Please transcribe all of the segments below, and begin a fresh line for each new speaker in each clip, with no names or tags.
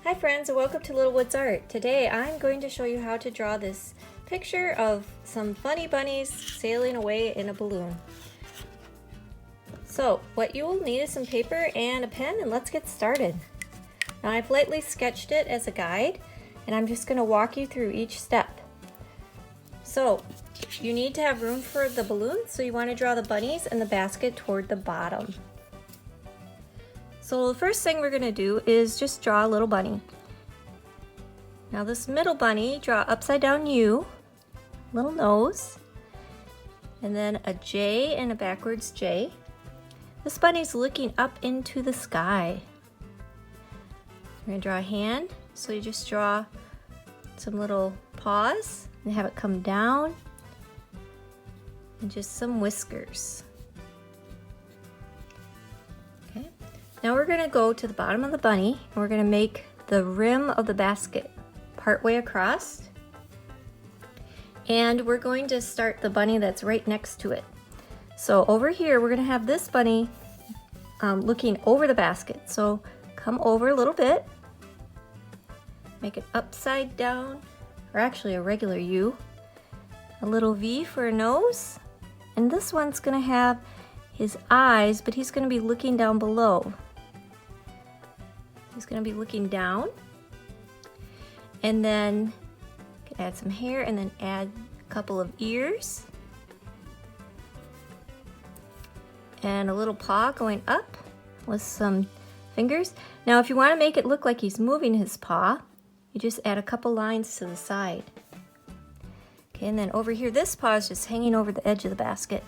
Hi friends, and welcome to Little Woods Art. Today I'm going to show you how to draw this picture of some funny bunnies sailing away in a balloon. So what you will need is some paper and a pen, and let's get started. Now I've lightly sketched it as a guide, and I'm just going to walk you through each step. So you need to have room for the balloon, so you want to draw the bunnies and the basket toward the bottom. So the first thing we're going to do is just draw a little bunny. Now this middle bunny, draw upside down U, little nose, and then a J and a backwards J. This bunny's looking up into the sky. We're going to draw a hand, so you just draw some little paws and have it come down, and just some whiskers. Now we're going to go to the bottom of the bunny, and we're going to make the rim of the basket part way across. And we're going to start the bunny that's right next to it. So over here, we're going to have this bunny looking over the basket. So come over a little bit, make it upside down, or actually a regular U, a little V for a nose, and this one's going to have his eyes, but he's going to be looking down below. He's going to be looking down, and then you can add some hair and then add a couple of ears and a little paw going up with some fingers. Now if you want to make it look like he's moving his paw, you just add a couple lines to the side. Okay, and then over here, this paw is just hanging over the edge of the basket.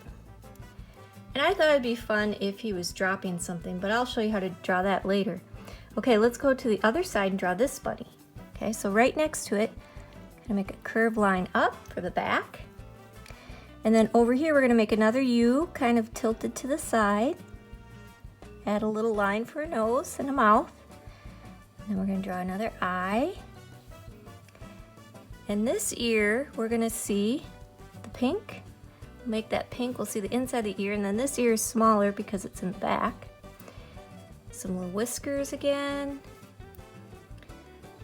And I thought it'd be fun if he was dropping something, but I'll show you how to draw that later. Okay, let's go to the other side and draw this bunny. Okay, so right next to it, I'm gonna make a curved line up for the back. And then over here, we're gonna make another U, kind of tilted to the side. Add a little line for a nose and a mouth. And then we're gonna draw another eye. And this ear, we're gonna see the pink. Make that pink, we'll see the inside of the ear, and then this ear is smaller because it's in the back. Some little whiskers again,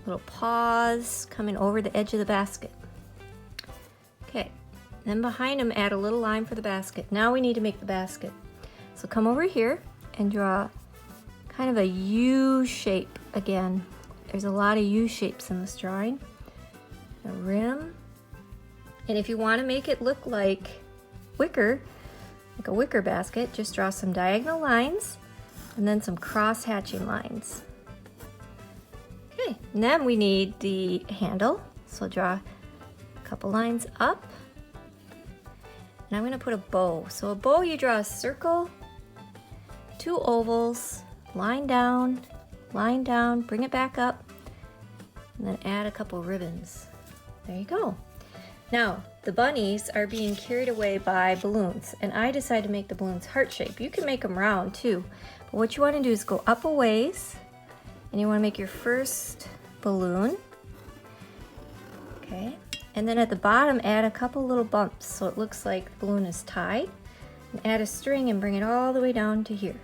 little paws coming over the edge of the basket. Okay, then behind them add a little line for the basket. Now we need to make the basket. So come over here and draw kind of a U shape again. There's a lot of U shapes in this drawing. A rim, and if you want to make it look like wicker, like a wicker basket, just draw some diagonal lines and then some cross hatching lines. Okay, and then we need the handle, so draw a couple lines up, and I'm going to put a bow. So a bow, you draw a circle, two ovals, line down, bring it back up, and then add a couple ribbons. There you go. Now, the bunnies are being carried away by balloons, and I decided to make the balloons heart shape. You can make them round too, but what you want to do is go up a ways, and you want to make your first balloon. Okay, and then at the bottom add a couple little bumps so it looks like the balloon is tied, and add a string and bring it all the way down to here.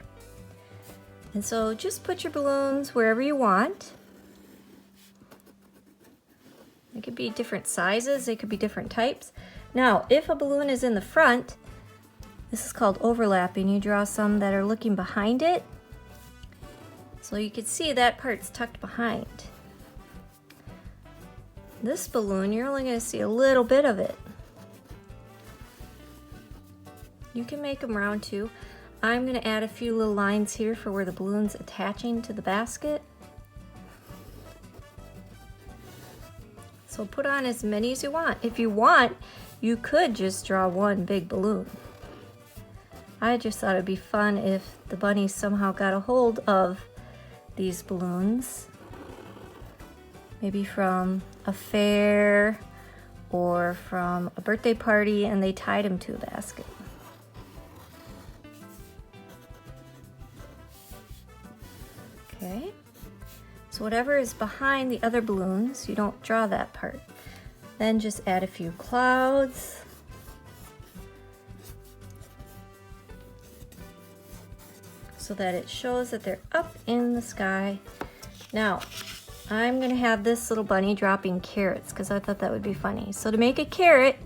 And so just put your balloons wherever you want. It could be different sizes, they could be different types. Now, if a balloon is in the front, this is called overlapping. You draw some that are looking behind it. So you can see that part's tucked behind. This balloon, you're only going to see a little bit of it. You can make them round too. I'm going to add a few little lines here for where the balloon's attaching to the basket. So put on as many as you want. If you want, you could just draw one big balloon. I just thought it'd be fun if the bunnies somehow got a hold of these balloons. Maybe from a fair or from a birthday party, and they tied them to a basket. Okay. So whatever is behind the other balloons, you don't draw that part. Then just add a few clouds. So that it shows that they're up in the sky. Now, I'm gonna have this little bunny dropping carrots because I thought that would be funny. So to make a carrot,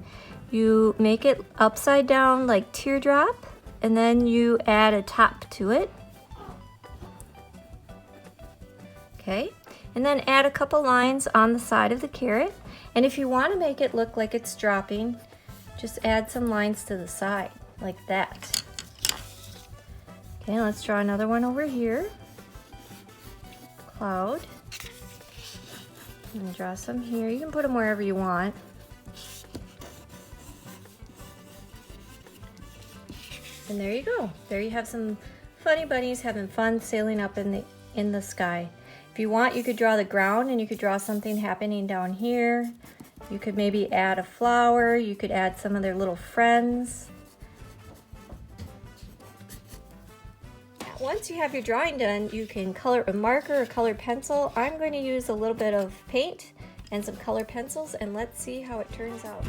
you make it upside down like teardrop, and then you add a top to it. Okay, and then add a couple lines on the side of the carrot. And if you want to make it look like it's dropping, just add some lines to the side, like that. Okay, let's draw another one over here. Cloud. And draw some here. You can put them wherever you want. And there you go. There you have some funny bunnies having fun sailing up in the sky. If you want, you could draw the ground and you could draw something happening down here. You could maybe add a flower. You could add some of their little friends. Once you have your drawing done, you can color a marker or colored pencil. I'm going to use a little bit of paint and some color pencils, and let's see how it turns out.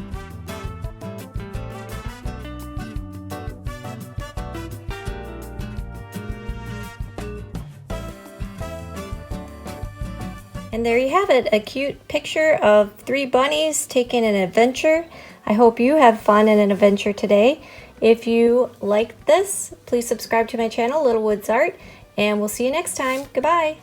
And there you have it, a cute picture of 3 bunnies taking an adventure. I hope you have fun in an adventure today. If you liked this, please subscribe to my channel, Little Woods Art, and we'll see you next time. Goodbye.